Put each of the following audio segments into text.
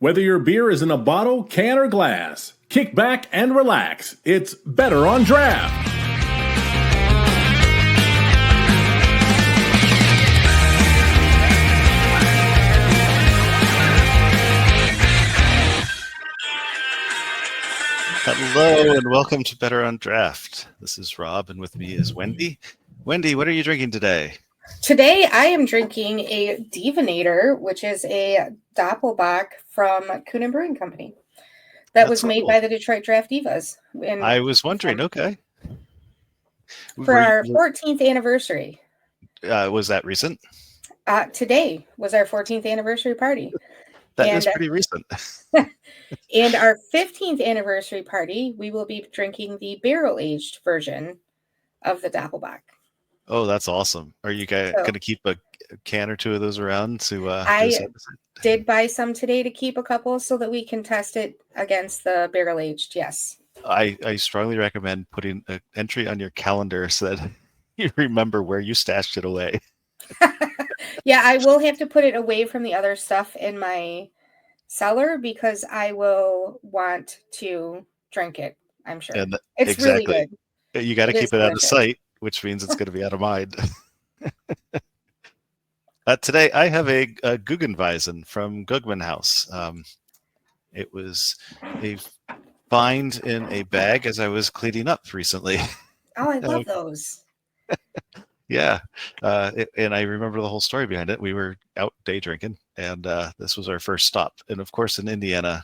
Whether your beer is in a bottle, can, or glass, kick back and relax. It's Better on Draft. Hello and welcome to Better on Draft. This is Rob and with me is Wendy. Wendy, what are you drinking today? Today I am drinking a Divinator, which is a Doppelbock from Kuhn Brewing Company. That was made by the Detroit Draft Divas. I was wondering, okay. For our 14th anniversary. Was that recent? Today was our 14th anniversary party. That is pretty recent. And our 15th anniversary party, we will be drinking the barrel-aged version of the Doppelbock. Oh, that's awesome. Are you guys going to keep a can or two of those around to I did buy some today to keep a couple so that we can test it against the barrel-aged, yes. I strongly recommend putting an entry on your calendar so that you remember where you stashed it away. Yeah, I will have to put it away from the other stuff in my cellar because I will want to drink it, I'm sure. And it's really good. You got to keep it out of sight, which means it's going to be out of mind. Today, I have a Guggenweisen from Gugman House. It was a find in a bag as I was cleaning up recently. Oh, I love those. Yeah. And I remember the whole story behind it. We were out day drinking, and this was our first stop. And of course, in Indiana,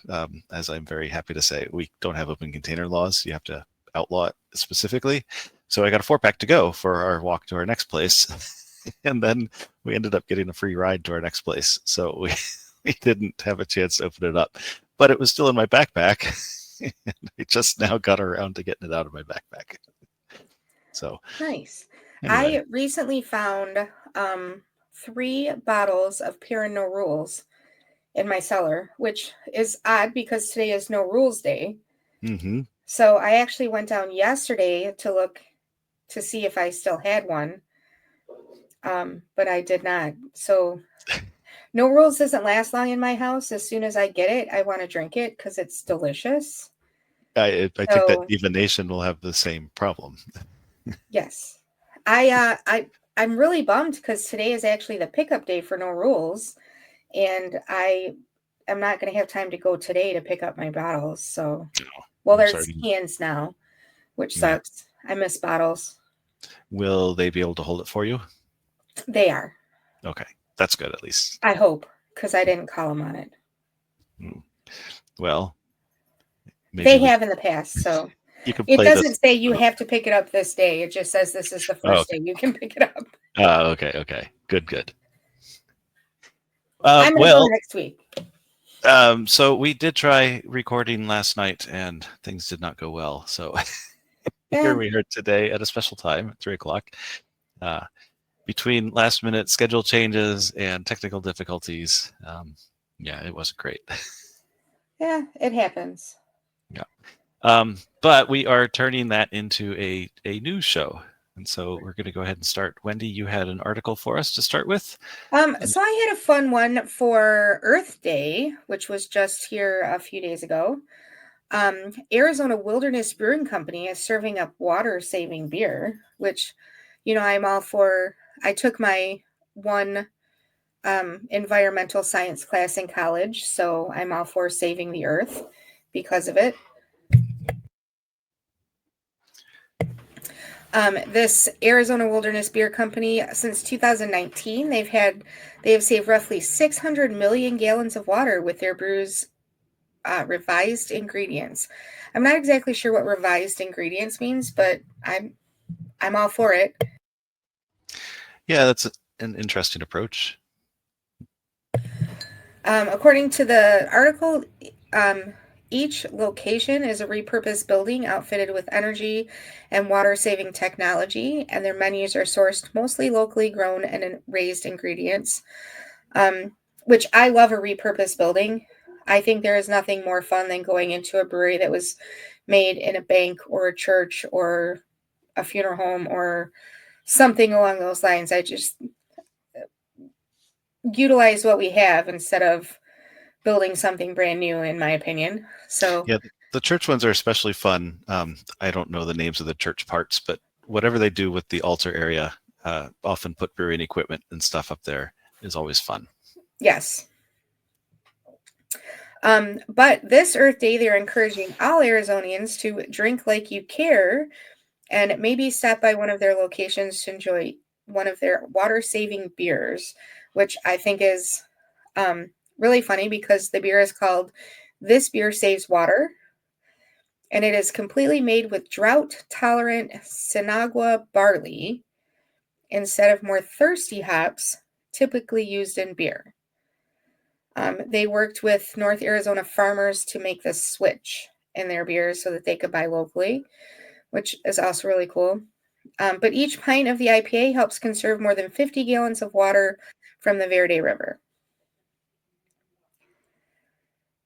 as I'm very happy to say, we don't have open container laws. You have to outlaw it specifically. So I got a 4-pack to go for our walk to our next place. And then we ended up getting a free ride to our next place. So we didn't have a chance to open it up. But it was still in my backpack. And I just now got around to getting it out of my backpack. So nice. Anyway. I recently found 3 bottles of Pure and No Rules in my cellar, which is odd because today is No Rules Day. Mm-hmm. So I actually went down yesterday to look to see if I still had one, but I did not. So No Rules doesn't last long in my house. As soon as I get it, I want to drink it because it's delicious. I think that Divination will have the same problem. Yes. I'm really bummed because today is actually the pickup day for No Rules, and I am not going to have time to go today to pick up my bottles. So, there's cans now, which sucks. I miss bottles. Will they be able to hold it for you? They are. Okay, that's good at least. I hope, because I didn't call them on it. Well, they have in the past, so. It doesn't say you have to pick it up this day. It just says this is the first day you can pick it up. Okay. Good. I'm going to go next week. So we did try recording last night, and things did not go well. So here we are today at a special time at 3:00. Between last-minute schedule changes and technical difficulties, it wasn't great. Yeah, it happens. Yeah. But we are turning that into a news show. And so we're going to go ahead and start. Wendy, you had an article for us to start with. So I had a fun one for Earth Day, which was just here a few days ago. Arizona Wilderness Brewing Company is serving up water-saving beer, which, I'm all for. I took my one environmental science class in college, so I'm all for saving the earth because of it. This Arizona Wilderness Beer Company, since 2019, they have saved roughly 600 million gallons of water with their brews' revised ingredients. I'm not exactly sure what revised ingredients means, but I'm all for it. Yeah, that's an interesting approach. According to the article, each location is a repurposed building outfitted with energy and water-saving technology, and their menus are sourced mostly locally grown and raised ingredients, which I love a repurposed building. I think there is nothing more fun than going into a brewery that was made in a bank or a church or a funeral home or something along those lines. I just utilize what we have instead of building something brand new, in my opinion. So Yeah, the church ones are especially fun. I don't know the names of the church parts, but whatever they do with the altar area, often put brewing equipment and stuff up there is always fun. yes. But this Earth Day, they're encouraging all Arizonians to drink like you care and maybe stop by one of their locations to enjoy one of their water-saving beers, which I think is really funny because the beer is called This Beer Saves Water, and it is completely made with drought-tolerant Sinagua barley instead of more thirsty hops typically used in beer. They worked with North Arizona farmers to make this switch in their beers so that they could buy locally, which is also really cool. But each pint of the IPA helps conserve more than 50 gallons of water from the Verde River.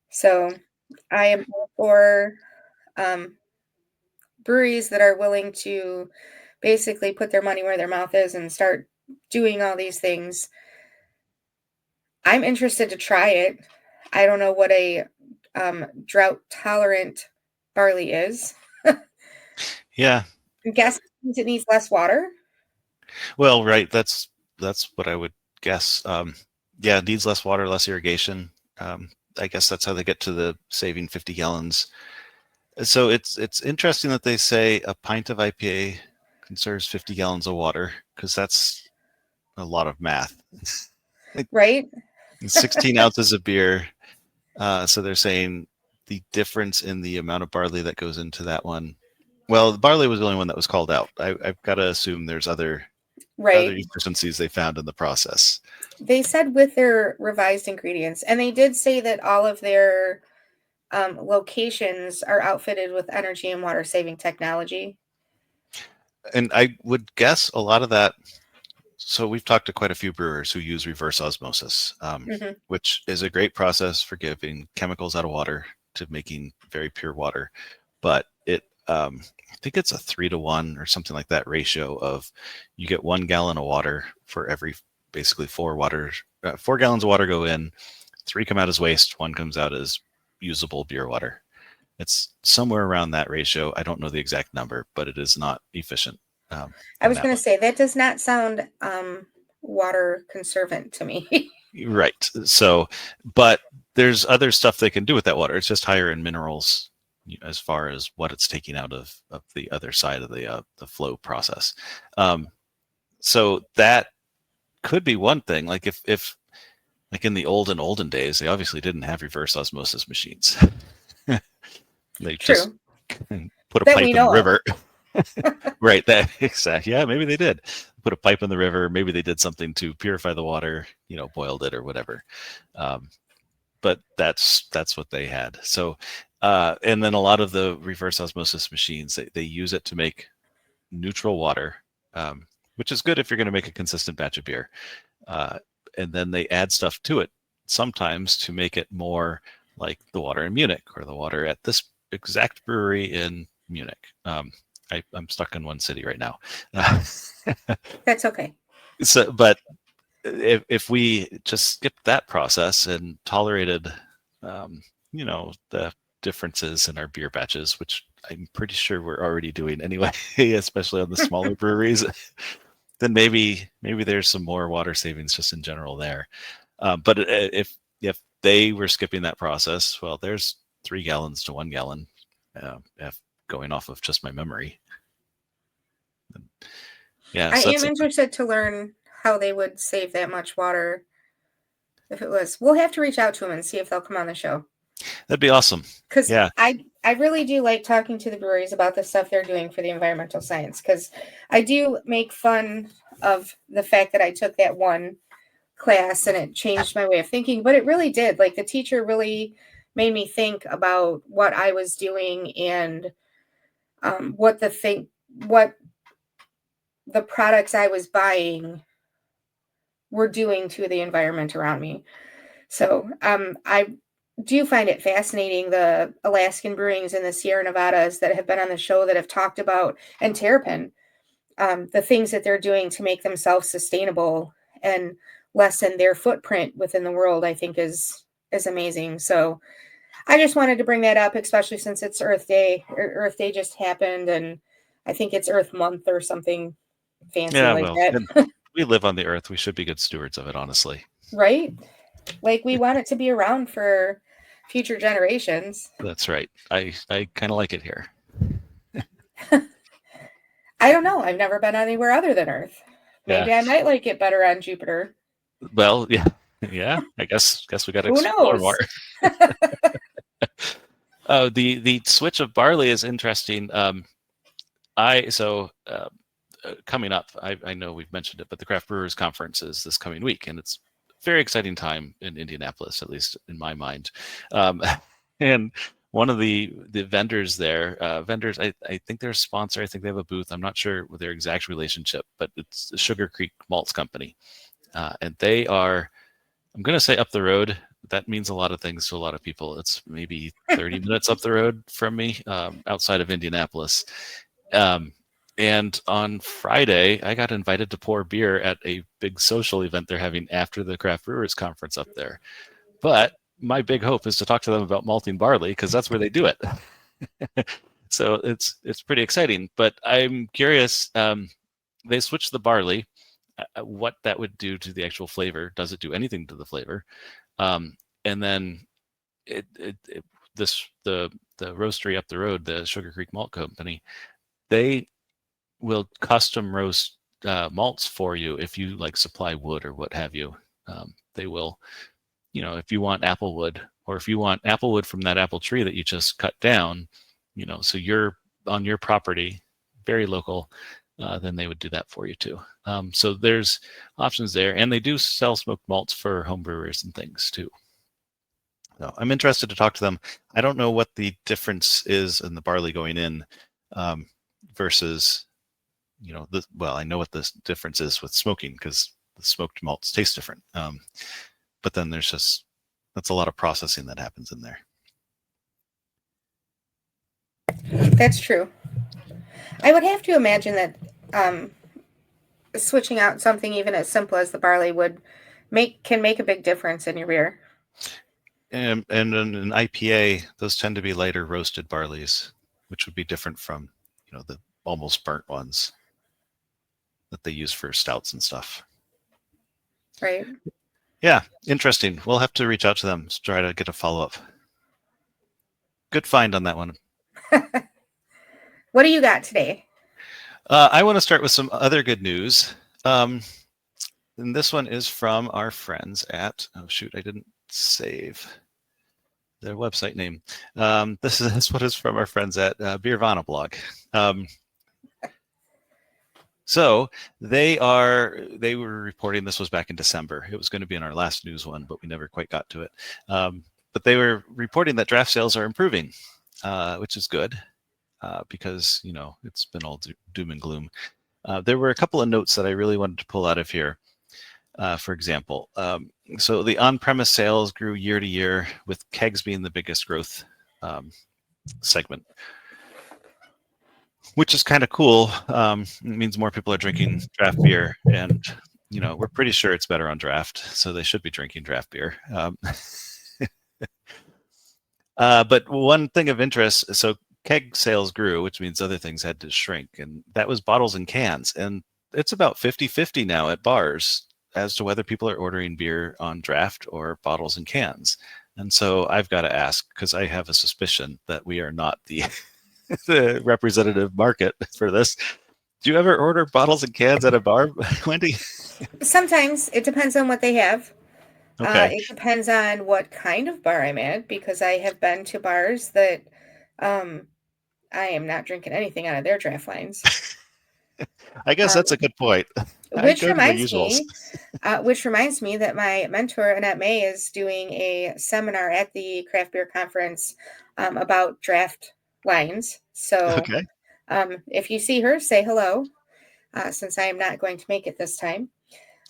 So I am all for breweries that are willing to basically put their money where their mouth is and start doing all these things. I'm interested to try it. I don't know what a drought tolerant barley is. Yeah. I'm guessing it needs less water. Well, right. That's what I would guess. Yeah, it needs less water, less irrigation. I guess that's how they get to the saving 50 gallons. So it's interesting that they say a pint of IPA conserves 50 gallons of water, because that's a lot of math. Like Right? 16 ounces of beer. So they're saying the difference in the amount of barley that goes into that one. Well, the barley was the only one that was called out. I've got to assume there's other Right. efficiencies they found in the process. They said with their revised ingredients, and they did say that all of their locations are outfitted with energy and water saving technology. And I would guess a lot of that. So we've talked to quite a few brewers who use reverse osmosis, which is a great process for giving chemicals out of water to making very pure water. But I think it's a 3-to-1 or something like that ratio of you get 1 gallon of water for every basically 4 gallons of water go in, 3 come out as waste, 1 comes out as usable beer water. It's somewhere around that ratio. I don't know the exact number, but it is not efficient. I was going to say that does not sound water conservant to me. Right. So, but there's other stuff they can do with that water. It's just higher in minerals as far as what it's taking out of the other side of the flow process. So that could be one thing. Like if like in the olden days, they obviously didn't have reverse osmosis machines. They just put a pipe in the river. Right. That exactly. Yeah, maybe they did put a pipe in the river. Maybe they did something to purify the water, boiled it or whatever. But that's what they had. So, and then a lot of the reverse osmosis machines, they use it to make neutral water, which is good if you're going to make a consistent batch of beer. And then they add stuff to it sometimes to make it more like the water in Munich or the water at this exact brewery in Munich. I'm stuck in one city right now. That's okay. So, but if we just skipped that process and tolerated, the differences in our beer batches, which I'm pretty sure we're already doing anyway, especially on the smaller breweries, then maybe there's some more water savings just in general there. But if they were skipping that process, well, there's 3 gallons to 1 gallon, if going off of just my memory. Yeah, I am interested to learn how they would save that much water. If it was, we'll have to reach out to them and see if they'll come on the show. That'd be awesome. Because I really do like talking to the breweries about the stuff they're doing for the environmental science. Because I do make fun of the fact that I took that one class and it changed my way of thinking. But it really did. Like the teacher really made me think about what I was doing and what the products I was buying were doing to the environment around me. So I do find it fascinating, the Alaskan brewings and the Sierra Nevadas that have been on the show that have talked about, and Terrapin, the things that they're doing to make themselves sustainable and lessen their footprint within the world, I think is is amazing. So I just wanted to bring that up, especially since it's Earth Day. Earth Day just happened, and I think it's Earth Month or something fancy like well, that. and we live on the earth. We should be good stewards of it, honestly. Right? Like, we want it to be around for future generations. That's right. I kind of like it here. I don't know. I've never been anywhere other than Earth. Maybe Yeah. I might like it better on Jupiter. Well, yeah. Yeah. I guess we got to Who explore knows? more. The switch of barley is interesting. Coming up, I know we've mentioned it, but the Craft Brewers Conference is this coming week, and it's a very exciting time in Indianapolis, at least in my mind. And one of the vendors there, I think they're a sponsor. I think they have a booth. I'm not sure with their exact relationship, but it's the Sugar Creek Malts Company, and they are, I'm going to say, up the road. That means a lot of things to a lot of people. It's maybe 30 minutes up the road from me, outside of Indianapolis. And on Friday, I got invited to pour beer at a big social event they're having after the Craft Brewers Conference up there. But my big hope is to talk to them about malting barley, because that's where they do it. So it's pretty exciting. But I'm curious. They switched the barley. What that would do to the actual flavor? Does it do anything to the flavor? And then the roastery up the road, the Sugar Creek Malt Company, they will custom roast malts for you if you like supply wood or what have you. They will, if you want apple wood, or if you want apple wood from that apple tree that you just cut down, so you're on your property, very local, then they would do that for you too. So there's options there, and they do sell smoked malts for home brewers and things too. So I'm interested to talk to them. I don't know what the difference is in the barley going in versus, I know what the difference is with smoking, because the smoked malts taste different. But then that's a lot of processing that happens in there. That's true. I would have to imagine that switching out something even as simple as the barley can make a big difference in your beer. And in an IPA, those tend to be lighter roasted barleys, which would be different from, the almost burnt ones that they use for stouts and stuff. Right. Yeah, interesting. We'll have to reach out to them to try to get a follow-up. Good find on that one. What do you got today? I want to start with some other good news. And this one is from our friends at, I didn't save their website name. This one is from our friends at Beervana blog. So they were reporting, this was back in December. It was going to be in our last news one, but we never quite got to it. But they were reporting that draft sales are improving, which is good, because, it's been all doom and gloom. There were a couple of notes that I really wanted to pull out of here. For example, so the on-premise sales grew year to year, with kegs being the biggest growth segment, which is kind of cool. It means more people are drinking draft beer, and we're pretty sure it's better on draft, so they should be drinking draft beer. But one thing of interest, so keg sales grew, which means other things had to shrink, and that was bottles and cans, and it's about 50-50 now at bars as to whether people are ordering beer on draft or bottles and cans. And so I've got to ask, because I have a suspicion that we are not the representative market for this. Do you ever order bottles and cans at a bar, Wendy? Sometimes. It depends on what they have. Okay. It depends on what kind of bar I'm at, because I have been to bars that I am not drinking anything out of their draft lines. I guess that's a good point. Which reminds me that my mentor, Annette May, is doing a seminar at the Craft Beer Conference about draft lines. So Okay. if you see her, say hello, since I am not going to make it this time.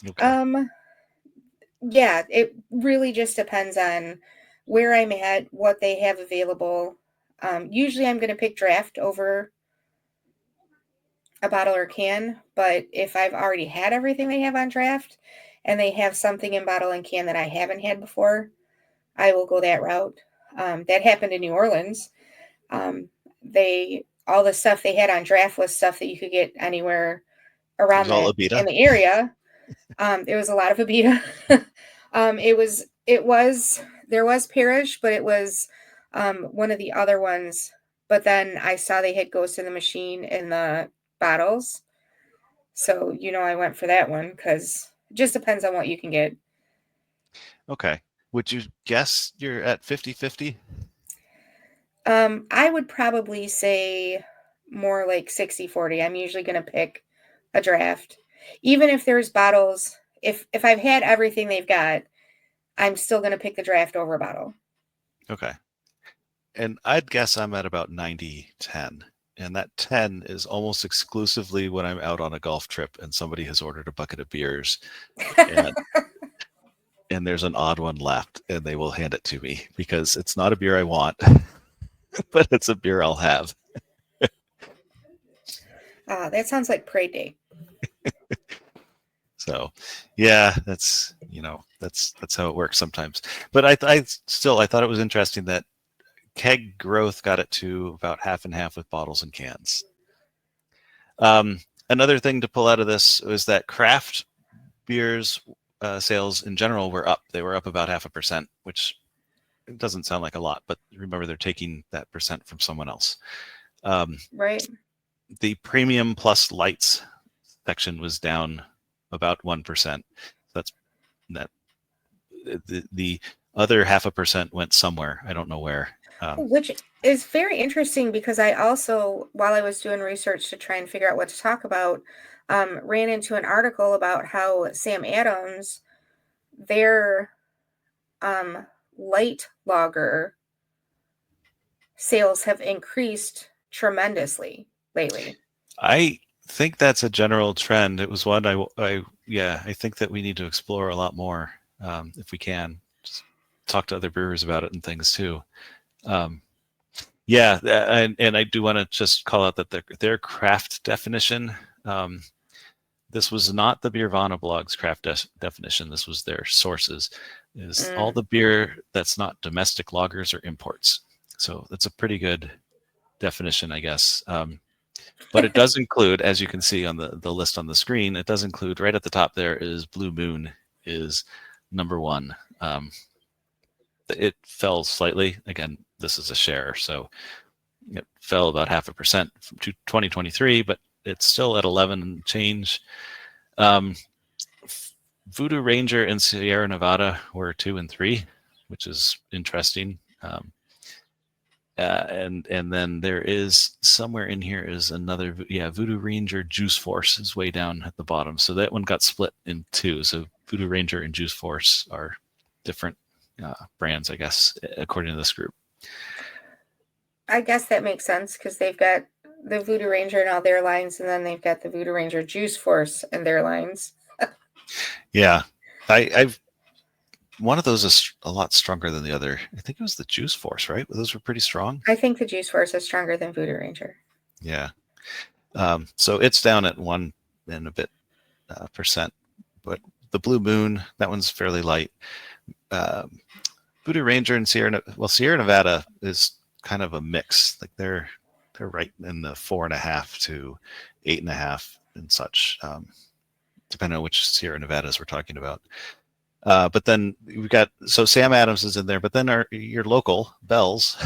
Okay. Yeah, it really just depends on where I'm at, what they have available. Usually I'm going to pick draft over a bottle or can, but if I've already had everything they have on draft and they have something in bottle and can that I haven't had before, I will go that route. That happened in New Orleans. All the stuff they had on draft was stuff that you could get anywhere It around was all that Abita. in the area. There was a lot of Abita. There was Parrish, but it was one of the other ones. But then I saw they had Ghost in the Machine in the bottles. So, I went for that one because it just depends on what you can get. Okay. Would you guess you're at 50-50? I would probably say more like 60-40. I'm usually going to pick a draft. Even if there's bottles, if I've had everything they've got, I'm still going to pick the draft over a bottle. Okay. And I'd guess I'm at about 90-10. And that 10 is almost exclusively when I'm out on a golf trip and somebody has ordered a bucket of beers and there's an odd one left and they will hand it to me because it's not a beer I want, but it's a beer I'll have. That sounds like parade day. So, yeah, that's how it works sometimes. But I thought it was interesting that keg growth got it to about half and half with bottles and cans. Another thing to pull out of this was that craft beers sales in general were up. They were up about 0.5%, which doesn't sound like a lot, but remember they're taking that percent from someone else. Right. The premium plus lights section was down about 1%. That's that. The other 0.5% went somewhere. I don't know where. Which is very interesting because I also, while I was doing research to try and figure out what to talk about, ran into an article about how Sam Adams, their light lager sales have increased tremendously lately. I think that's a general trend. It was one I think that we need to explore a lot more if we can. Just talk to other brewers about it and things too. And I do want to just call out that their craft definition. This was not the Beervana blog's craft definition. This was their sources. Is all the beer that's not domestic lagers or imports. So that's a pretty good definition, I guess. But it does include, as you can see on the list on the screen, it does include right at the top there is Blue Moon is number one. It fell slightly. Again, this is a share, so it fell about 0.5% from 2023, but it's still at 11 and change. Voodoo Ranger and Sierra Nevada were 2 and 3, which is interesting. And then there is somewhere in here is another, Voodoo Ranger Juice Force is way down at the bottom. So that one got split in two. So Voodoo Ranger and Juice Force are different brands, I guess, according to this group. I guess that makes sense because they've got the Voodoo Ranger and all their lines, and then they've got the Voodoo Ranger Juice Force and their lines. Yeah, I've one of those is a lot stronger than the other. I think it was the Juice Force, right? Those were pretty strong. I think the Juice Force is stronger than Voodoo Ranger. Yeah. So it's down at 1 and a bit percent, but the Blue Moon, that one's fairly light. Voodoo Ranger and Sierra Nevada is kind of a mix. Like they're right in the 4.5 to 8.5 and such, depending on which Sierra Nevadas we're talking about. But then we've got, so Sam Adams is in there, but then your local Bell's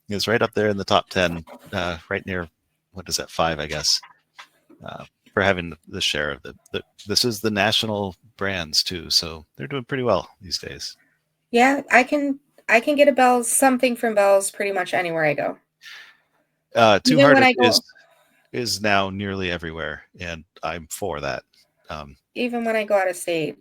is right up there in the top 10, right near, what is that, 5, I guess, for having the share of this is the national brands too. So they're doing pretty well these days. Yeah, I can get something from Bell's pretty much anywhere I go. Two Hearted is now nearly everywhere, and I'm for that. Even when I go out of state.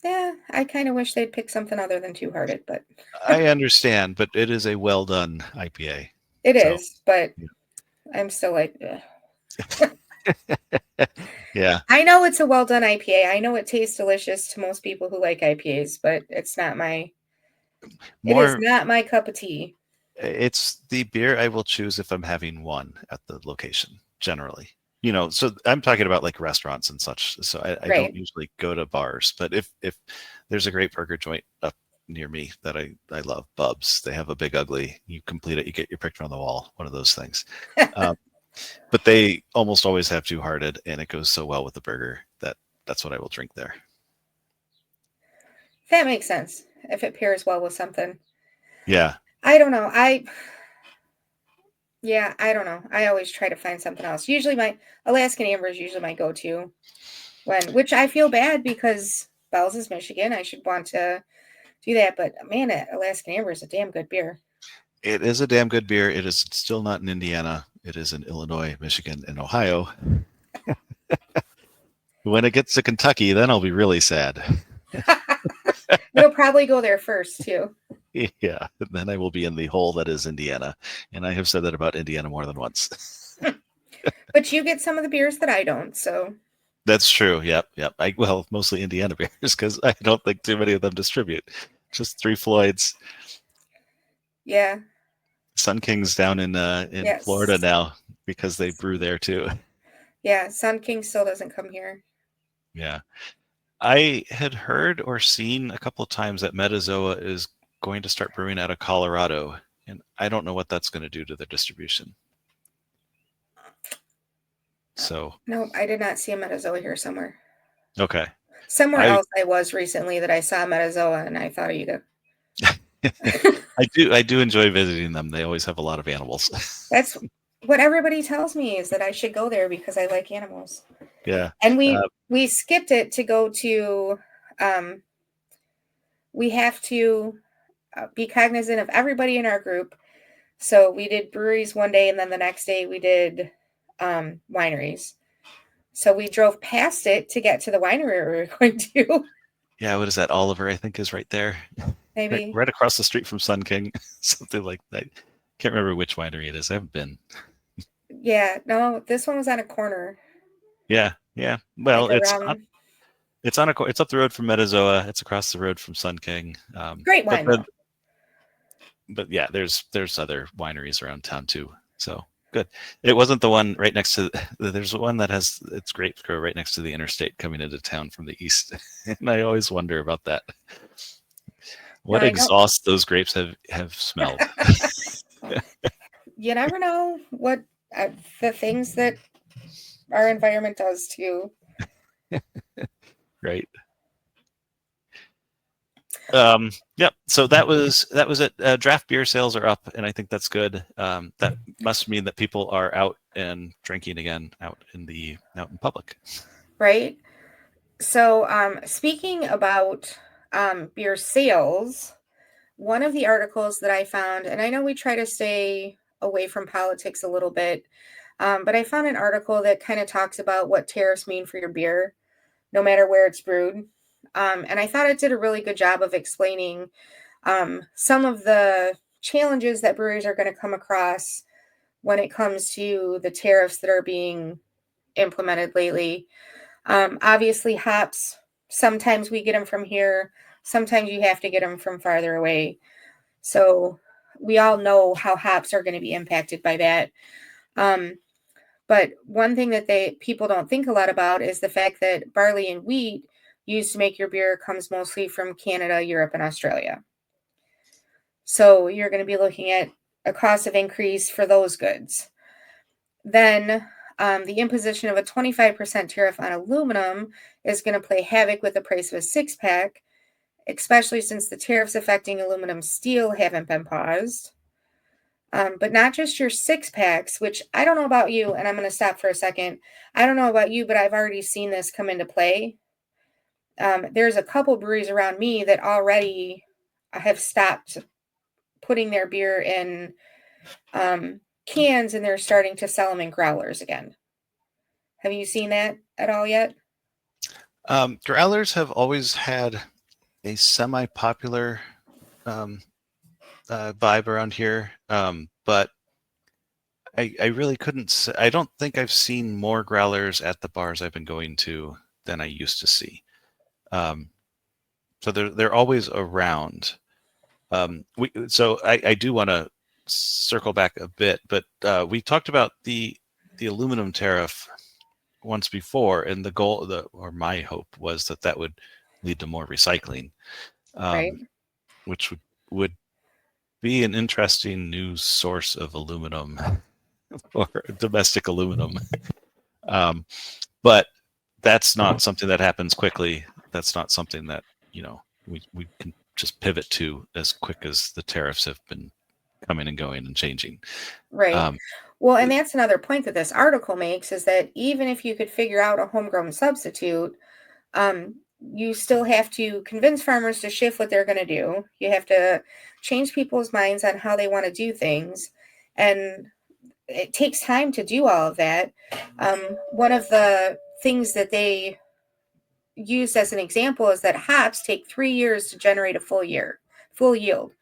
Yeah, I kind of wish they'd pick something other than Two Hearted, but I understand, but it is a well done IPA. It is, but yeah. I'm still like, yeah. I know it's a well done IPA. I know it tastes delicious to most people who like IPAs, but it's not it is not my cup of tea. It's the beer I will choose if I'm having one at the location, generally. So I'm talking about like restaurants and such. So I don't Right. usually go to bars, but if there's a great burger joint up near me that I love, Bub's. They have a big ugly. You complete it, you get your picture on the wall. One of those things. But they almost always have Two Hearted, and it goes so well with the burger that's what I will drink there. That makes sense if it pairs well with something. Yeah. I don't know. I don't know. I always try to find something else. Usually my Alaskan Amber is usually my go-to which I feel bad because Bell's is Michigan. I should want to do that. But man, Alaskan Amber is a damn good beer. It is a damn good beer. It is still not in Indiana. It is in Illinois, Michigan, and Ohio. When it gets to Kentucky, then I'll be really sad. You'll probably go there first, too. Yeah, then I will be in the hole that is Indiana. And I have said that about Indiana more than once. But you get some of the beers that I don't, so. That's true. Yep. Mostly Indiana beers because I don't think too many of them distribute. Just Three Floyds. Yeah. Sun King's down in Yes. Florida now because they brew there too. Yeah, Sun King still doesn't come here. Yeah. I had heard or seen a couple of times that Metazoa is going to start brewing out of Colorado, and I don't know what that's going to do to their distribution. So no, I did not see a Metazoa here somewhere. Okay. Somewhere else I was recently that I saw Metazoa, and I thought of you. I do enjoy visiting them. They always have a lot of animals. That's what everybody tells me is that I should go there because I like animals. Yeah. And we skipped it to go to. We have to be cognizant of everybody in our group. So we did breweries one day, and then the next day we did wineries. So we drove past it to get to the winery we were going to. Yeah, what is that? Oliver, I think, is right there. Maybe. Right across the street from Sun King. Something like that. Can't remember which winery it is. I haven't been. Yeah, no, this one was on a corner. Yeah. Well, like it's up the road from Metazoa. It's across the road from Sun King. Great wine, but yeah, there's other wineries around town too. So good. It wasn't the one right next to. There's one that has its grapes grow right next to the interstate coming into town from the east, and I always wonder about that. What exhaust those grapes have smelled. You never know what the things that our environment does to. Right. Yep. So that was it. Draft beer sales are up, and I think that's good. That must mean that people are out and drinking again out in public. Right. So, speaking about beer sales, one of the articles that I found, and I know we try to stay away from politics a little bit, but I found an article that kind of talks about what tariffs mean for your beer, no matter where it's brewed. And I thought it did a really good job of explaining some of the challenges that breweries are going to come across when it comes to the tariffs that are being implemented lately. Obviously, hops, sometimes we get them from here. Sometimes you have to get them from farther away. So we all know how hops are going to be impacted by that. But one thing that people don't think a lot about is the fact that barley and wheat used to make your beer comes mostly from Canada, Europe, and Australia. So you're going to be looking at a cost of increase for those goods. Then the imposition of a 25% tariff on aluminum is going to play havoc with the price of a six-pack, especially since the tariffs affecting aluminum steel haven't been paused. But not just your six-packs, which I don't know about you, and I'm going to stop for a second. I don't know about you, but I've already seen this come into play. There's a couple breweries around me that already have stopped putting their beer in cans, and they're starting to sell them in growlers again. Have you seen that at all yet? Growlers have always had a semi-popular vibe around here, but I really couldn't say. I don't think I've seen more growlers at the bars I've been going to than I used to see. So they're always around. So I do want to circle back a bit, but we talked about the aluminum tariff once before, and the goal, or my hope was that would lead to more recycling, Right. which would be an interesting new source of aluminum or domestic aluminum. But that's not something that happens quickly. That's not something that, we can just pivot to as quick as the tariffs have been coming and going and changing. Right. Well, and that's another point that this article makes, is that even if you could figure out a homegrown substitute, you still have to convince farmers to shift what they're going to do. You have to change people's minds on how they want to do things. And it takes time to do all of that. One of the things that they used as an example is that hops take 3 years to generate a full yield.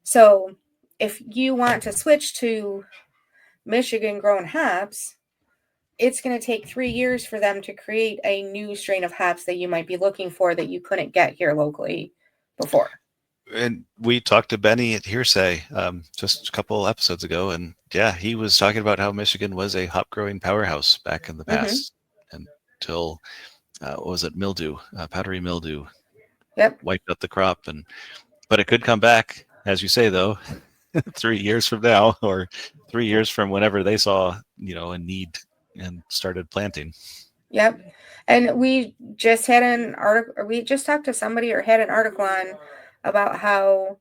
So if you want to switch to Michigan grown hops, it's going to take 3 years for them to create a new strain of hops that you might be looking for that you couldn't get here locally before. And we talked to Benny at Hearsay just a couple episodes ago, and yeah, he was talking about how Michigan was a hop growing powerhouse back in the past until what was it, mildew, powdery mildew, wiped out the crop, but it could come back, as you say, though, 3 years from now, or 3 years from whenever they saw a need and started planting. Yep. And we just had an article, or we just talked to somebody or had an article on about how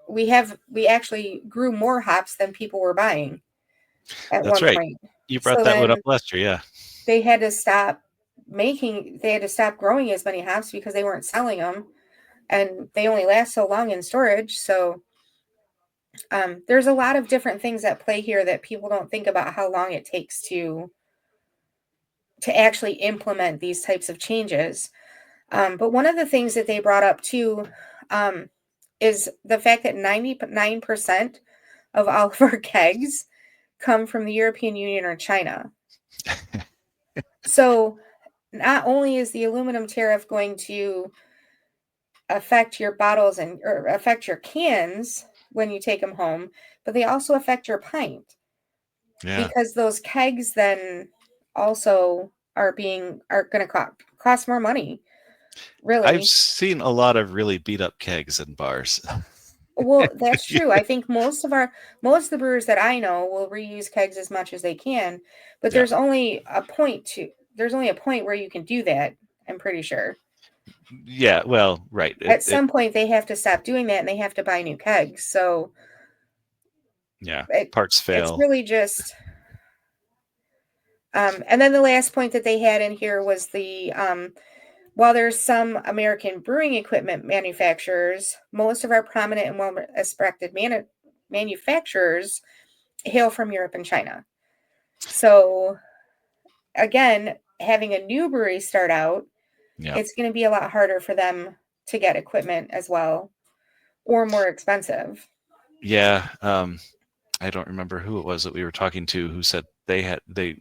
we actually grew more hops than people were buying at That's one right. point. You brought that one up last year, yeah. They had to stop growing as many hops because they weren't selling them, and they only last so long in storage. So there's a lot of different things at play here that people don't think about, how long it takes to actually implement these types of changes. But one of the things that they brought up too is the fact that 99% of all of our kegs come from the European Union or China. So not only is the aluminum tariff going to affect your bottles or affect your cans when you take them home, but they also affect your pint. Yeah. Because those kegs then also are going to cost more money. Really. I've seen a lot of really beat up kegs in bars. Well, that's true. I think most of the brewers that I know will reuse kegs as much as they can, but there's only a point where you can do that, I'm pretty sure. Yeah, well, right. At some point they have to stop doing that and they have to buy new kegs. So yeah, parts fail. It's really just and then the last point that they had in here was the while there's some American brewing equipment manufacturers, most of our prominent and well-respected manufacturers hail from Europe and China. So, again, having a new brewery start out, it's going to be a lot harder for them to get equipment as well, or more expensive. Yeah, I don't remember who it was that we were talking to who said they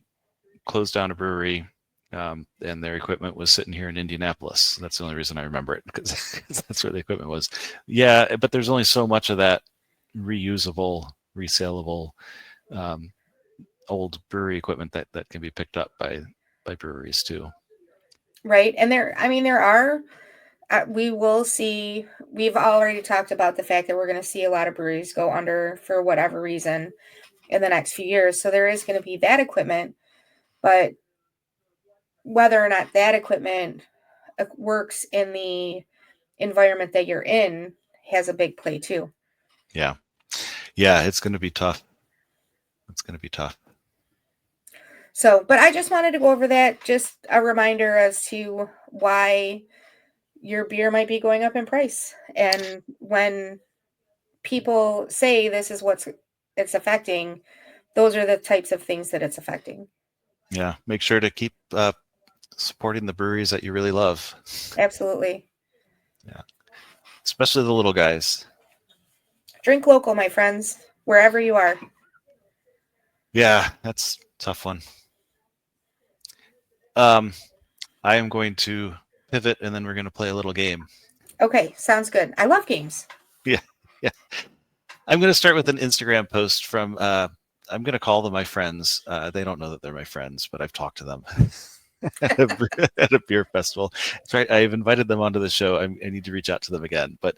closed down a brewery. And their equipment was sitting here in Indianapolis. That's the only reason I remember it, because that's where the equipment was. Yeah, but there's only so much of that reusable, resaleable, old brewery equipment that can be picked up by breweries too. Right, and there are. We will see. We've already talked about the fact that we're going to see a lot of breweries go under for whatever reason in the next few years. So there is going to be that equipment, but whether or not that equipment works in the environment that you're in has a big play too. Yeah, it's going to be tough. So, but I just wanted to go over that, just a reminder as to why your beer might be going up in price. And when people say this is it's affecting, those are the types of things that it's affecting. Yeah, make sure to keep supporting the breweries that you really love. Absolutely. Yeah. Especially the little guys. Drink local, my friends, wherever you are. Yeah, that's a tough one. I am going to pivot and then we're going to play a little game. Okay, sounds good. I love games. Yeah. I'm going to start with an Instagram post from I'm going to call them my friends. They don't know that they're my friends, but I've talked to them at a beer festival. That's right. I've invited them onto the show. I need to reach out to them again. But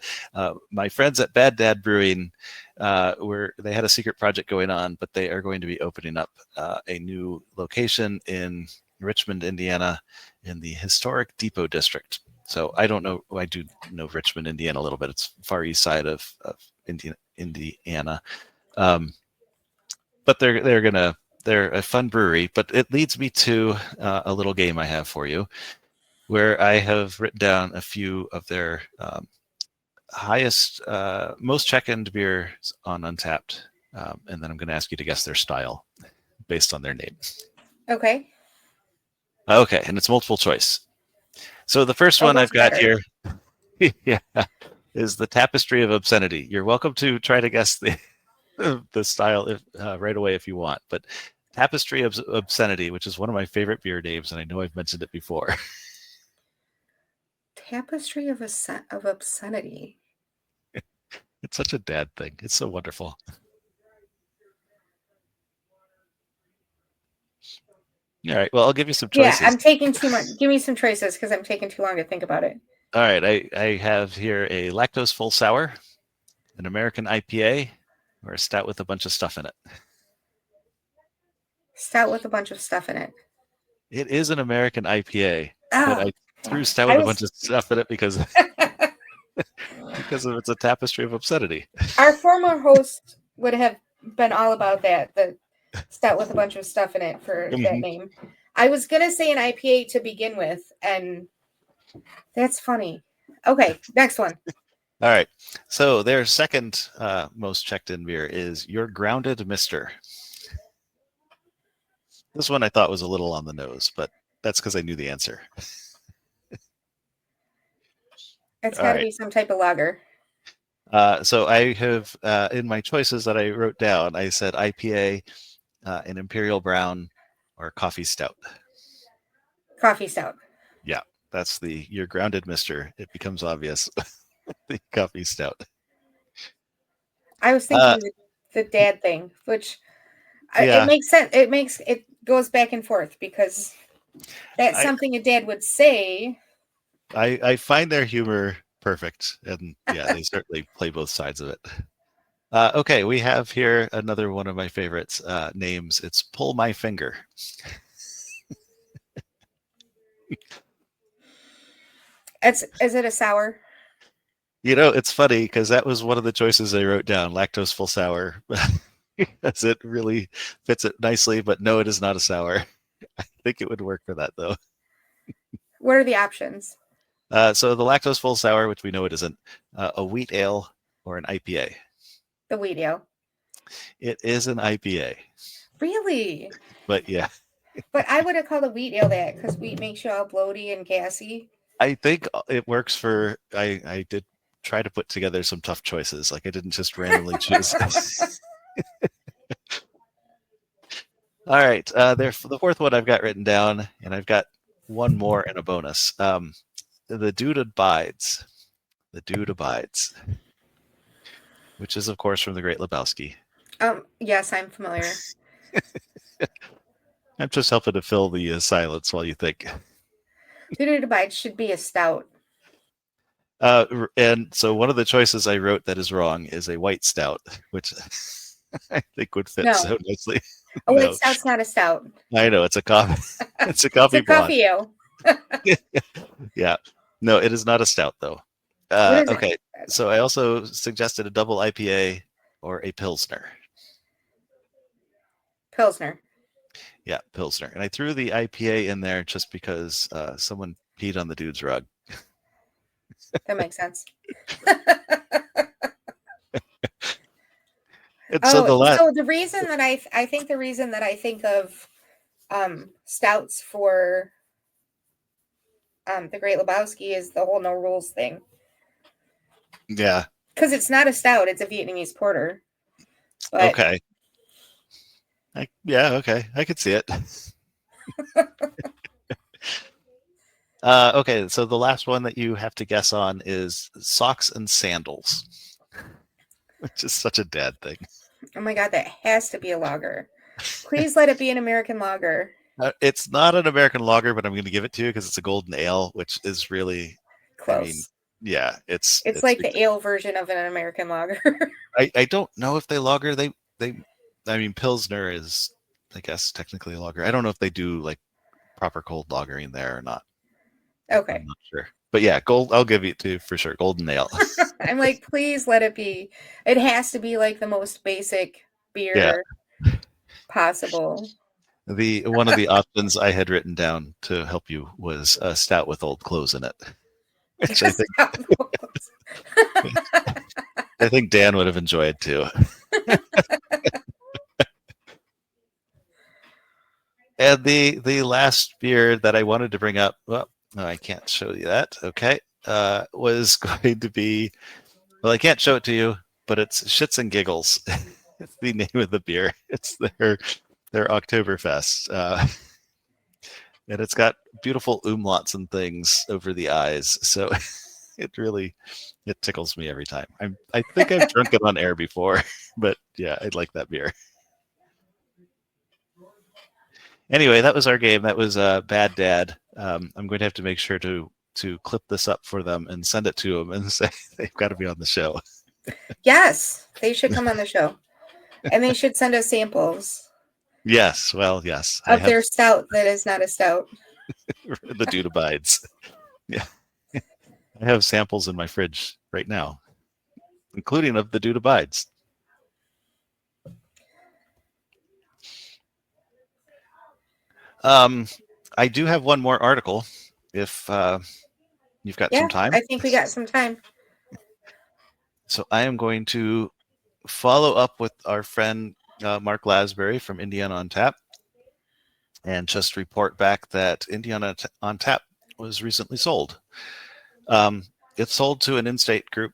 my friends at Bad Dad Brewing, they had a secret project going on, but they are going to be opening up a new location in Richmond, Indiana, in the historic Depot District. So I don't know. I do know Richmond, Indiana, a little bit. It's far east side of Indiana. But they're a fun brewery. But it leads me to a little game I have for you, where I have written down a few of their highest, most check-in beers on Untapped, and then I'm going to ask you to guess their style based on their name. Okay. Okay, and it's multiple choice. So the first one I've got here, yeah, is the Tapestry of Obscenity. You're welcome to try to guess the style right away if you want, but Tapestry of Obscenity, which is one of my favorite beer names, and I know I've mentioned it before. Tapestry of Obscenity. It's such a dad thing. It's so wonderful. All right. Well, I'll give you some choices. Yeah, I'm taking too much. Give me some choices because I'm taking too long to think about it. All right. I have here a lactose full sour, an American IPA, or a stout with a bunch of stuff in it. Stout with a bunch of stuff in it. It is an American IPA, but I threw stout with a bunch of stuff in it because because of it's a tapestry of obscenity. Our former host would have been all about that, the stout with a bunch of stuff in it for that name. I was going to say an IPA to begin with, and that's funny. Okay, next one. All right. So their second most checked in beer is Your Grounded Mister. This one I thought was a little on the nose, but that's because I knew the answer. It's got to be some type of lager. So I have, in my choices that I wrote down, I said IPA, an Imperial Brown, or Coffee Stout. Coffee Stout. Yeah, that's the Your Grounded Mister. It becomes obvious. The Coffee Stout. I was thinking the dad thing, which it makes sense. It goes back and forth because that's something a dad would say. I find their humor perfect, and yeah, they certainly play both sides of it. Okay, we have here another one of my favorites names. It's Pull My Finger. Is it a sour? You know, it's funny because that was one of the choices I wrote down, lactose full sour. Because it really fits it nicely, but no, it is not a sour. I think it would work for that, though. What are the options? So the lactose full sour, which we know it isn't, a wheat ale or an IPA. The wheat ale. It is an IPA. Really? But yeah. But I would have called a wheat ale that because wheat makes you all bloaty and gassy. I think it works for. I did try to put together some tough choices. Like I didn't just randomly choose. All right. The fourth one I've got written down, and I've got one more and a bonus. The Dude Abides. The Dude Abides. Which is, of course, from the Great Lebowski. Yes, I'm familiar. I'm just helping to fill the silence while you think. Dude Abides should be a stout. And so one of the choices I wrote that is wrong is a white stout, which I think would fit so nicely. A white stout's not a stout. I know, it's a coffee. It's a coffee It's a coffee ale. Yeah. No, it is not a stout, though. Okay. So I also suggested a double IPA or a Pilsner. Pilsner. Yeah, Pilsner. And I threw the IPA in there just because someone peed on the dude's rug. That makes sense. So the reason that I think of stouts for the Great Lebowski is the whole no rules thing. Yeah. Because it's not a stout, it's a Vietnamese porter. But... Okay. Okay. I could see it. Okay, so the last one that you have to guess on is socks and sandals, which is such a dad thing. Oh my God, that has to be a lager. Please let it be an American lager. It's not an American lager, but I'm going to give it to you because it's a golden ale, which is really, I mean, Close. yeah, It's it's. like the ale version of an American lager. I don't know if they lager. They, I mean, Pilsner is, I guess, technically a lager. I don't know if they do like proper cold lagering there or not. Okay. I'm not sure. But yeah, gold. I'll give it to you for sure. Golden ale. I'm like, please let it be. It has to be like the most basic Yeah. beer possible. The one of the options I had written down to help you was a stout with old clothes in it, which Yes. I think Dan would have enjoyed too. And the last beer that I wanted to bring up, well, no, I can't show you that. Okay, was going to be, well, I can't show it to you, but it's Shits and Giggles. It's the name of the beer. It's their Oktoberfest, and it's got beautiful umlauts and things over the eyes. So it tickles me every time. I think I've drunk it on air before, but yeah, I like that beer. Anyway, that was our game. That was Bad Dad. I'm going to have to make sure to clip this up for them and send it to them and say they've got to be on the show. Yes, they should come on the show. And they should send us samples. Yes, well, yes. Of their stout that is not a stout. The dude abides. Yeah. I have samples in my fridge right now, including of the dude abides. I do have one more article if you've got some time. I think we got some time. So I am going to follow up with our friend Mark Lasbury from Indiana on Tap and just report back that Indiana on Tap was recently sold. It's sold to an in-state group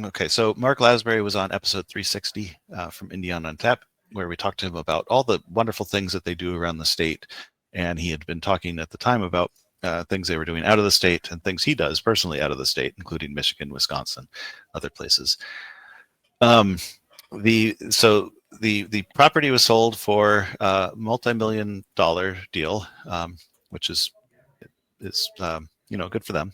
okay, so Mark Lasbury was on episode 360 from Indiana on Tap, where we talked to him about all the wonderful things that they do around the state. And he had been talking at the time about things they were doing out of the state and things he does personally out of the state, including Michigan, Wisconsin, other places. The property was sold for a multi-million-dollar deal, which is good for them.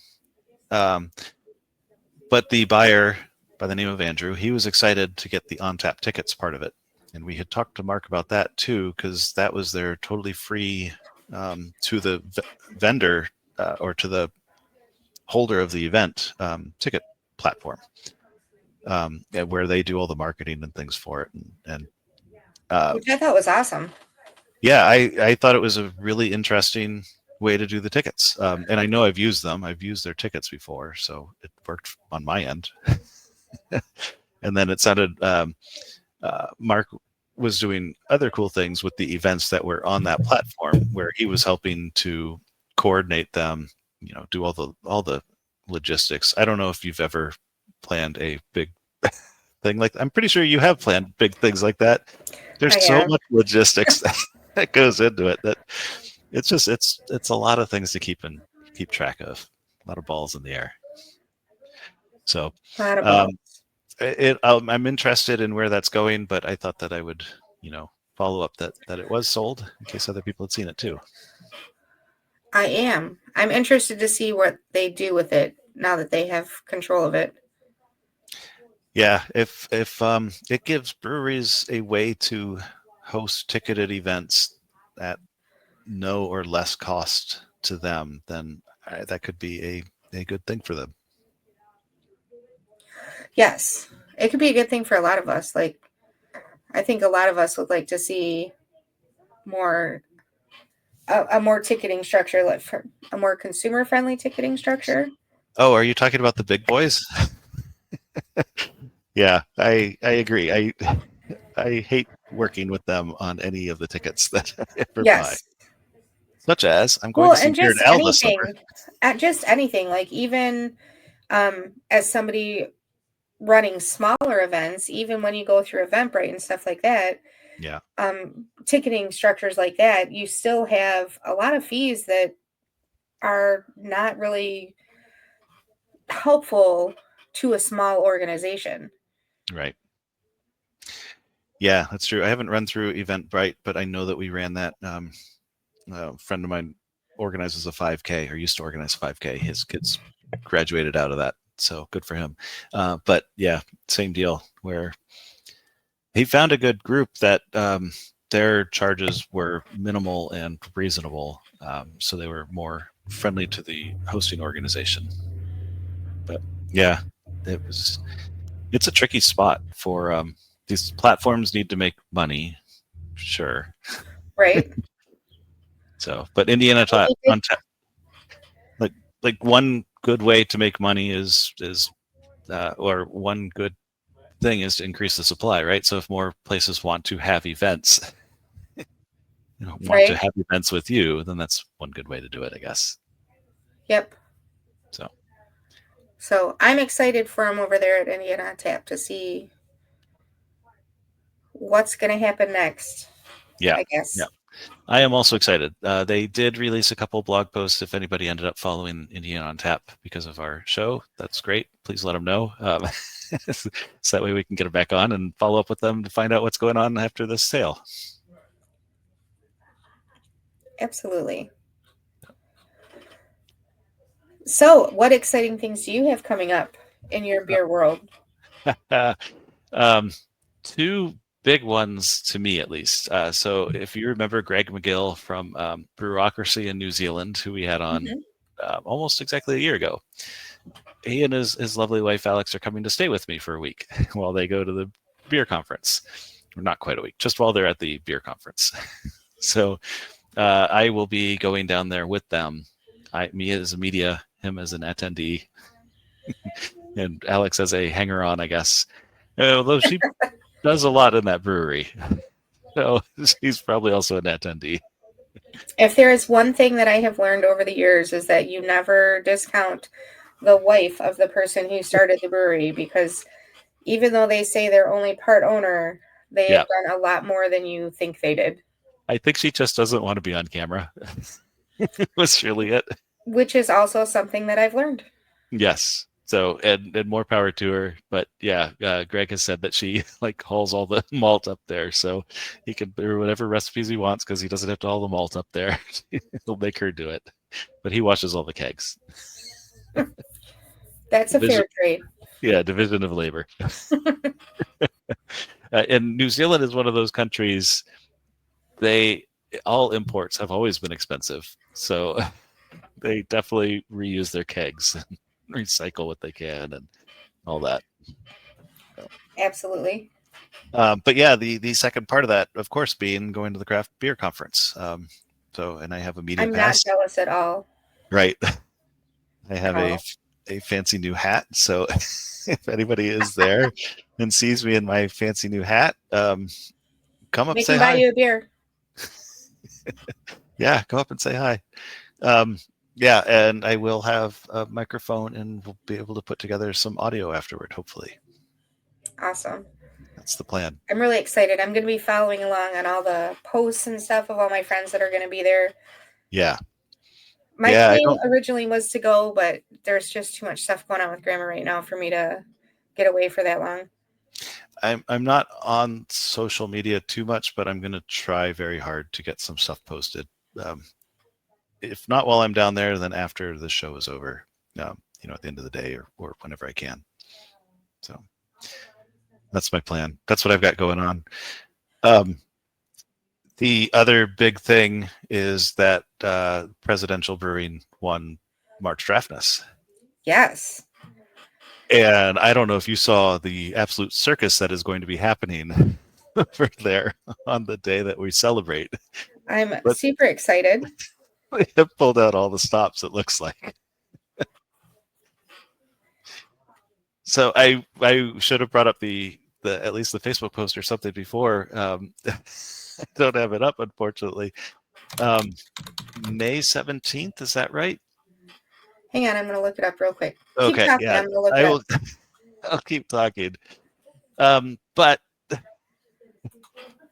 But the buyer, by the name of Andrew, he was excited to get the on-tap tickets part of it. And we had talked to Mark about that too, because that was their totally free to the vendor or to the holder of the event ticket platform, where they do all the marketing and things for it. And which I thought was awesome. Yeah, I thought it was a really interesting way to do the tickets. And I know I've used them. I've used their tickets before, so it worked on my end. And then it sounded Mark was doing other cool things with the events that were on that platform, where he was helping to coordinate them, do all the logistics. I don't know if you've ever planned a big thing like that. I'm pretty sure you have planned big things like that. There's so much logistics that goes into it that it's a lot of things to keep track of, a lot of balls in the air. So I'm interested in where that's going, but I thought that I would follow up that it was sold in case other people had seen it too. I'm interested to see what they do with it now that they have control of it. Yeah, if it gives breweries a way to host ticketed events at no or less cost to them, then that could be a good thing for them. Yes, it could be a good thing for a lot of us. Like, I think a lot of us would like to see a more ticketing structure, like for a more consumer friendly ticketing structure. Oh, are you talking about the big boys? Yeah, I agree. I hate working with them on any of the tickets that I ever buy. Such as I'm going to see Weird Al this summer. Just anything, like even as somebody running smaller events, even when you go through Eventbrite and stuff like that, yeah, ticketing structures like that, you still have a lot of fees that are not really helpful to a small organization. Right. Yeah, that's true. I haven't run through Eventbrite, but I know that we ran that. A friend of mine organizes a 5K, or used to organize a 5K. His kids graduated out of that, so good for him. But yeah, same deal, where he found a good group that their charges were minimal and reasonable, so they were more friendly to the hosting organization. But yeah, it's a tricky spot for these platforms need to make money, sure. Right. So, but Indiana on tap, like one good way to make money is or one good thing is to increase the supply, right? So if more places want to have events, want to Right. have events with you, then that's one good way to do it, I guess. Yep. So So I'm excited for them over there at Indiana on Tap to see what's going to happen next. yeah, I guess. yeah. I am also excited. They did release a couple blog posts. If anybody ended up following Indiana on Tap because of our show, that's great. Please let them know. So that way we can get them back on and follow up with them to find out what's going on after this sale. Absolutely. So, what exciting things do you have coming up in your beer world? Two big ones to me, at least. So if you remember Greg McGill from Brewocracy in New Zealand, who we had on almost exactly a year ago, he and his lovely wife Alex are coming to stay with me for a week while they go to the beer conference. Or not quite a week, just while they're at the beer conference. So I will be going down there with them. Me as a media, him as an attendee, and Alex as a hanger-on, I guess. Although she does a lot in that brewery. So she's probably also an attendee. If there is one thing that I have learned over the years is that you never discount the wife of the person who started the brewery, because even though they say they're only part owner, they have done a lot more than you think they did. I think she just doesn't want to be on camera. Was really it. Which is also something that I've learned. Yes. So and more power to her. But yeah, Greg has said that she like hauls all the malt up there, so he can brew whatever recipes he wants because he doesn't have to haul the malt up there. He'll make her do it, but he washes all the kegs. That's a fair trade. Yeah, division of labor. And New Zealand is one of those countries. All imports have always been expensive, so they definitely reuse their kegs and recycle what they can and all that. Absolutely. But yeah, the second part of that, of course, being going to the craft beer conference. And I have a media pass. I'm not jealous at all. Right. I have a fancy new hat. So if anybody is there and sees me in my fancy new hat, come up and say hi. Buy you a beer. Yeah, come up and say hi. Yeah, and I will have a microphone and we'll be able to put together some audio afterward, hopefully. Awesome. That's the plan. I'm really excited. I'm going to be following along on all the posts and stuff of all my friends that are going to be there. Yeah. My plan originally was to go, but there's just too much stuff going on with Grandma right now for me to get away for that long. I'm not on social media too much, but I'm going to try very hard to get some stuff posted. If not while I'm down there, then after the show is over, at the end of the day or whenever I can. So that's my plan. That's what I've got going on. The other big thing is that Presidential Brewing won March Draftness. Yes. And I don't know if you saw the absolute circus that is going to be happening over there on the day that we celebrate. I'm super excited. They have pulled out all the stops, it looks like. So I should have brought up the at least the Facebook post or something before. I don't have it up, unfortunately. May 17th, is that right? Hang on, I'm going to look it up real quick. Okay, keep talking, yeah. I'm going to look it up. I'll keep talking. But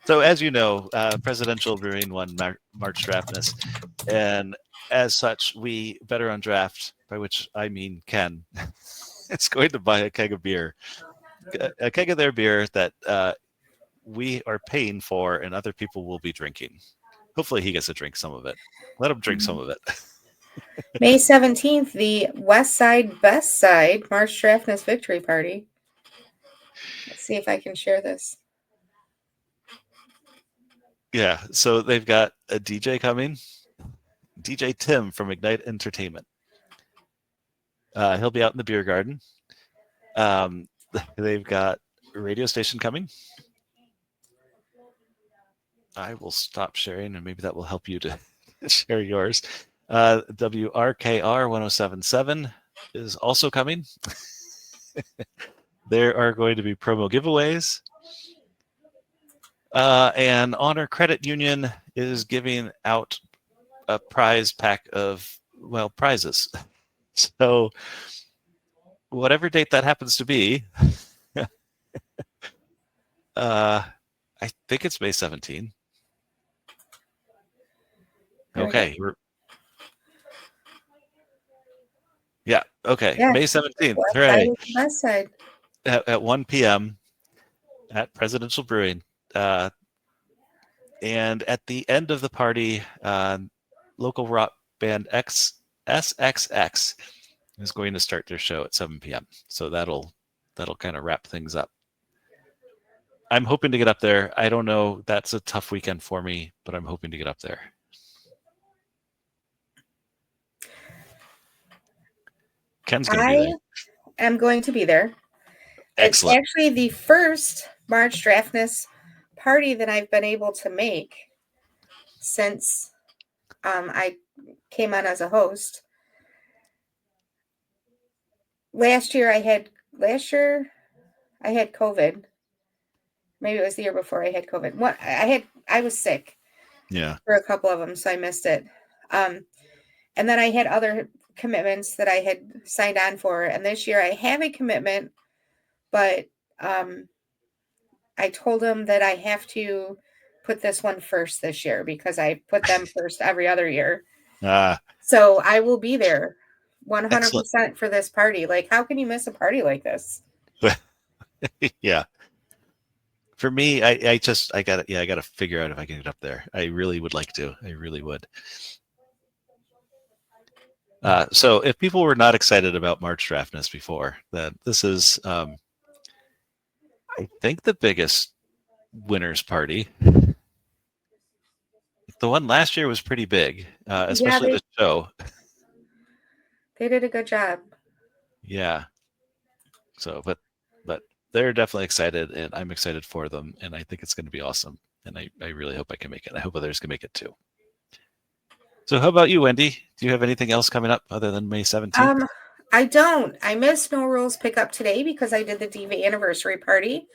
so as you know, Presidential Brewing won March Draftness, and as such, we better on draft, by which I mean Ken, is going to buy a keg of beer, a keg of their beer that we are paying for, and other people will be drinking. Hopefully, he gets to drink some of it. Let him drink some of it. May 17th, the West Side Best Side March Draftness Victory Party. Let's see if I can share this. Yeah, so they've got a DJ coming, DJ Tim from Ignite Entertainment. He'll be out in the beer garden. They've got a radio station coming. I will stop sharing, and maybe that will help you to share yours. WRKR 1077 is also coming. There are going to be promo giveaways. And Honor Credit Union is giving out a prize pack of, well, prizes. So whatever date that happens to be, I think it's May 17th. Okay. Yeah. Okay. Yeah. May 17th. West Hooray. Side is the West Side. At 1 p.m. at Presidential Brewing. And at the end of the party, local rock band SXX is going to start their show at 7 p.m. So that'll kind of wrap things up. I'm hoping to get up there. I don't know. That's a tough weekend for me, but I'm hoping to get up there. Ken's going to be there. I am going to be there. Excellent. It's actually the first March Draftness party that I've been able to make since I came on as a host. Last year I had COVID. Maybe it was the year before I had COVID. I was sick. Yeah. For a couple of them, so I missed it. And then I had other commitments that I had signed on for. And this year I have a commitment, but I told him that I have to put this one first this year because I put them first every other year. So I will be there 100% Excellent. For this party. Like, how can you miss a party like this? Yeah. For me, I got to figure out if I can get up there. I really would like to. I really would. So if people were not excited about March Draftness before, then this is, I think, the biggest winners party. The one last year was pretty big, especially the show. They did a good job. Yeah. So, but they're definitely excited, and I'm excited for them, and I think it's going to be awesome. And I really hope I can make it. I hope others can make it too. So how about you, Wendy? Do you have anything else coming up other than May 17th? I don't. I missed No Rules pickup today because I did the DV anniversary party.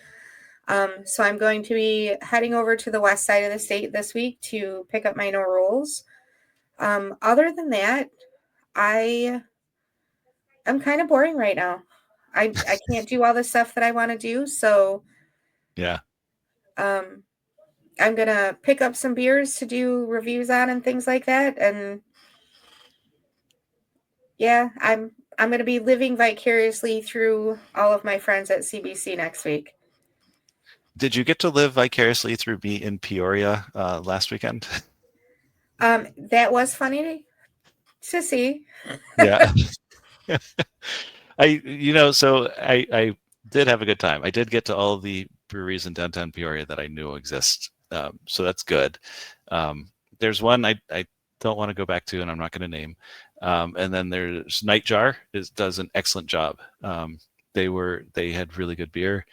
So I'm going to be heading over to the west side of the state this week to pick up my No Rules. Other than that, I'm kind of boring right now. I can't do all the stuff that I want to do. So yeah. I'm going to pick up some beers to do reviews on and things like that. And yeah, I'm going to be living vicariously through all of my friends at CBC next week. Did you get to live vicariously through me in Peoria last weekend? That was funny to see. Yeah. I did have a good time. I did get to all the breweries in downtown Peoria that I knew exist. So that's good. There's one I don't want to go back to, and I'm not going to name. And then there's Nightjar does an excellent job. They had really good beer,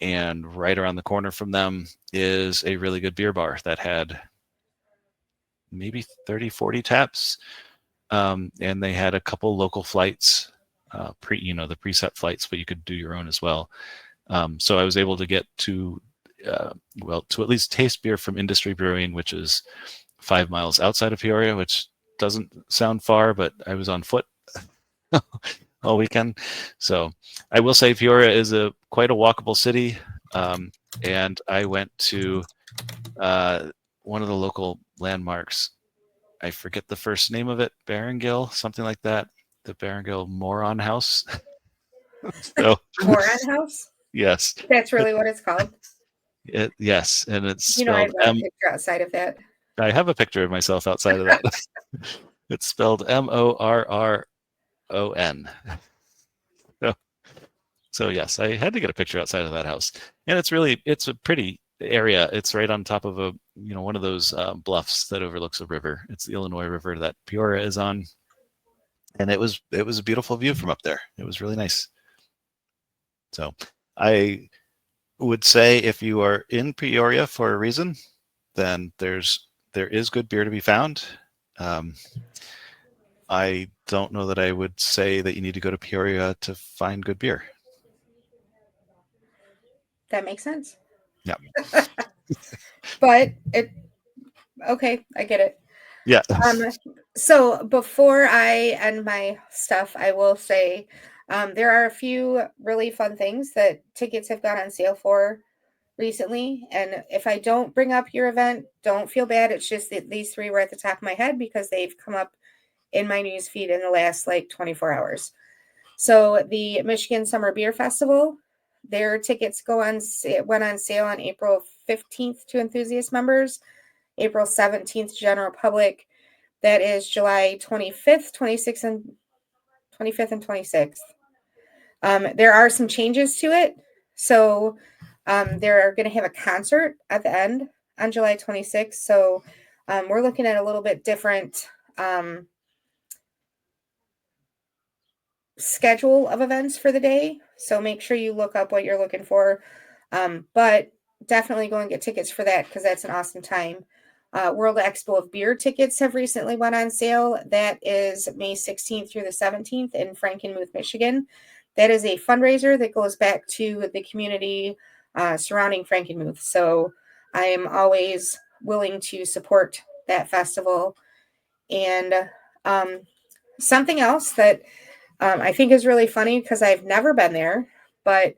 and right around the corner from them is a really good beer bar that had maybe 30, 40 taps. And they had a couple local flights, the preset flights, but you could do your own as well. So I was able to get to at least taste beer from Industry Brewing, which is 5 miles outside of Peoria, which doesn't sound far, but I was on foot all weekend. So I will say Peoria is quite a walkable city. And I went to one of the local landmarks. I forget the first name of it, Barrongill, something like that. The Barrongill Moron House. So, Moron House? yes. That's really what it's called. Yes, and it's You know, I'd spelled want a picture outside of that. I have a picture of myself outside of that. It's spelled Morron. So, so yes, I had to get a picture outside of that house, and it's a pretty area. It's right on top of one of those bluffs that overlooks a river. It's the Illinois River that Peoria is on, and it was a beautiful view from up there. It was really nice. So I would say if you are in Peoria for a reason, then there is good beer to be found. I don't know that I would say that you need to go to Peoria to find good beer. That makes sense. Yeah. But okay, I get it. Yeah. So before I end my stuff, I will say there are a few really fun things that tickets have gone on sale for recently. And if I don't bring up your event, don't feel bad. It's just that these three were at the top of my head because they've come up in my news feed in the last 24 hours. So the Michigan Summer Beer Festival, their tickets went on sale on April 15th to enthusiast members, April 17th general public. That is July 25th, 26th, and 25th and 26th. There are some changes to it. So they're going to have a concert at the end on July 26th. So we're looking at a little bit different schedule of events for the day. So make sure you look up what you're looking for. But definitely go and get tickets for that because that's an awesome time. World Expo of Beer tickets have recently went on sale. That is May 16th through the 17th in Frankenmuth, Michigan. That is a fundraiser that goes back to the community surrounding Frankenmuth. So I am always willing to support that festival. And something else that I think is really funny because I've never been there, but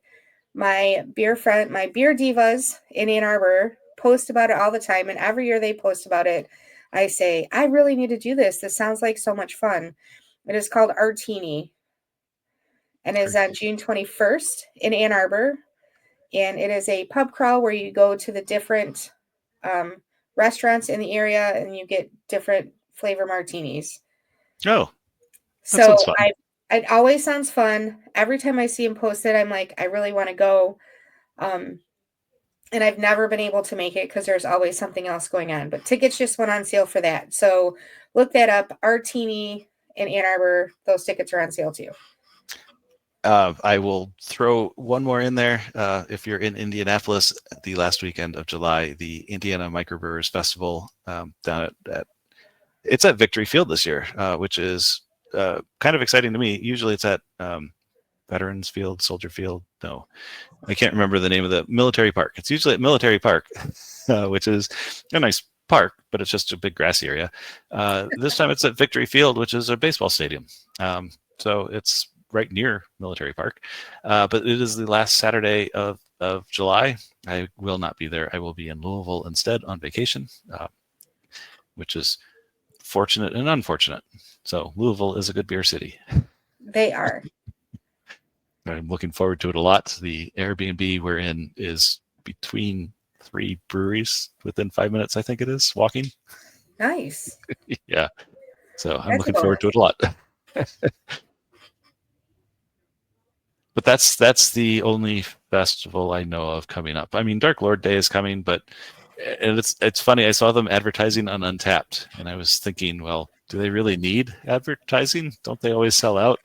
my beer divas in Ann Arbor post about it all the time. And every year they post about it, I say, I really need to do this. This sounds like so much fun. It is called Artini and it is on June 21st in Ann Arbor. And it is a pub crawl where you go to the different restaurants in the area and you get different flavor martinis. Oh, that sounds fun. It always sounds fun. Every time I see him post it, I'm like, I really want to go. And I've never been able to make it because there's always something else going on. But tickets just went on sale for that. So look that up. Artini in Ann Arbor. Those tickets are on sale too. I will throw one more in there. If you're in Indianapolis, the last weekend of July, the Indiana Microbrewers Festival down it's at Victory Field this year, which is kind of exciting to me. Usually it's at Veterans Field, Soldier Field. No, I can't remember the name of the Military Park. It's usually at Military Park, which is a nice park, but it's just a big grassy area. This time it's at Victory Field, which is a baseball stadium. So it's right near Military Park, but it is the last Saturday of July. I will not be there. I will be in Louisville instead on vacation, which is fortunate and unfortunate. So Louisville is a good beer city. They are. I'm looking forward to it a lot. The Airbnb we're in is between 3 breweries within 5 minutes, I think it is, walking. Nice. Yeah. So I'm looking forward to it a lot. But that's the only festival I know of coming up. I mean, Dark Lord Day is coming, but and it's funny. I saw them advertising on Untapped, and I was thinking, well, do they really need advertising? Don't they always sell out?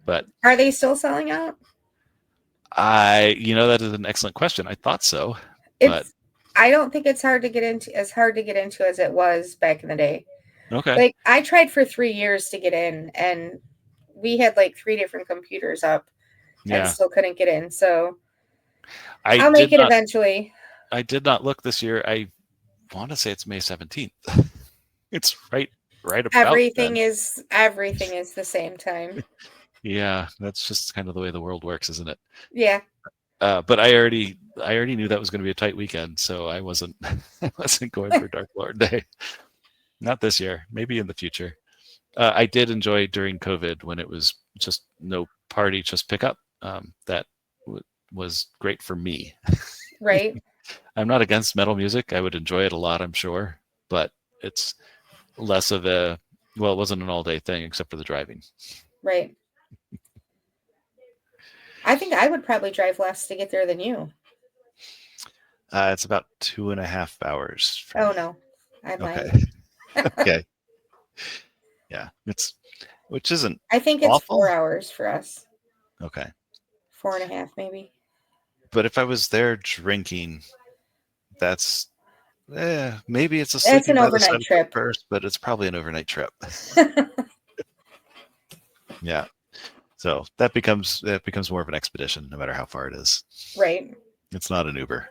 But are they still selling out? That is an excellent question. I thought so, but I don't think it's hard to get into as it was back in the day. Okay. Like I tried for 3 years to get in, and we had 3 different computers up, and still couldn't get in. So I'll make it eventually. I did not look this year. I want to say it's May 17th. It's right about everything is the same time. Yeah, that's just kind of the way the world works, isn't it? Yeah. But I already knew that was going to be a tight weekend, so I wasn't going for Dark Lord Day. Not this year, maybe in the future. I did enjoy during COVID when it was just no party, just pickup. That was great for me. Right. I'm not against metal music. I would enjoy it a lot, I'm sure, but it's less of a, well, it wasn't an all day thing except for the driving. Right. I think I would probably drive less to get there than you. It's about 2.5 hours. Oh no, I Okay. might. Okay. Yeah. Which isn't I think it's awful. 4 hours for us. Okay. 4.5 maybe. But if I was there drinking, that's maybe it's a It's sleeping an by the side overnight of the trip. first, but it's probably an overnight trip. Yeah. So that becomes more of an expedition, no matter how far it is. Right. It's not an Uber.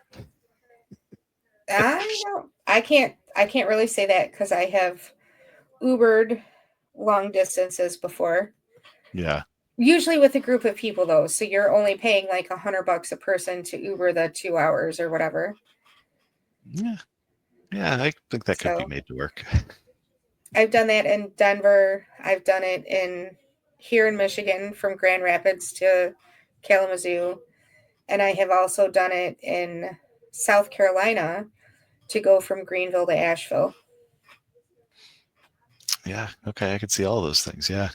I can't really say that because I have Ubered long distances before. Yeah. Usually with a group of people though, so you're only paying like $100 a person to Uber the 2 hours or whatever. Yeah. Yeah, I think that could be So made to work. I've done that in Denver. I've done it here in Michigan from Grand Rapids to Kalamazoo. And I have also done it in South Carolina to go from Greenville to Asheville. Yeah. Okay. I could see all those things. Yeah.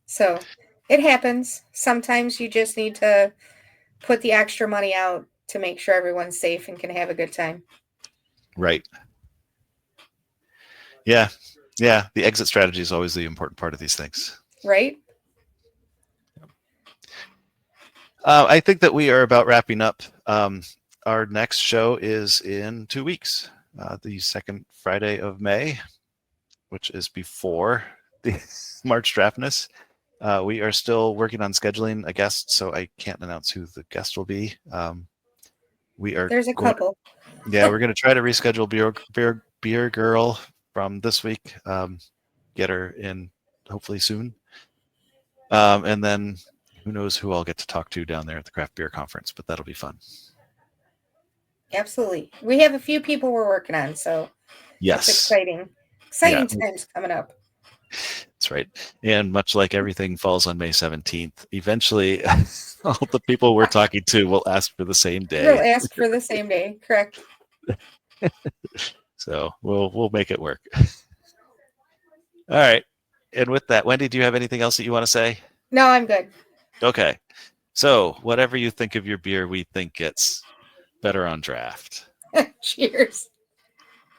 So it happens. Sometimes you just need to put the extra money out to make sure everyone's safe and can have a good time. Right. Yeah. Yeah. The exit strategy is always the important part of these things. Right? I think that we are about wrapping up. Our next show is in 2 weeks, the second Friday of May, which is before the March Draftness. We are still working on scheduling a guest, so I can't announce who the guest will be. There's a couple. Yeah, we're going to try to reschedule Beer Girl from this week. Get her in hopefully soon. And then who knows who I'll get to talk to down there at the craft beer conference, but that'll be fun. Absolutely. We have a few people we're working on, so yes, it's exciting. Exciting times coming up. That's right. And much like everything falls on May 17th, eventually all the people we're talking to will ask for the same day. They'll ask for the same day, correct? So we'll make it work. All right. And with that, Wendy, do you have anything else that you want to say? No, I'm good. Okay. So whatever you think of your beer, we think it's better on draft. Cheers.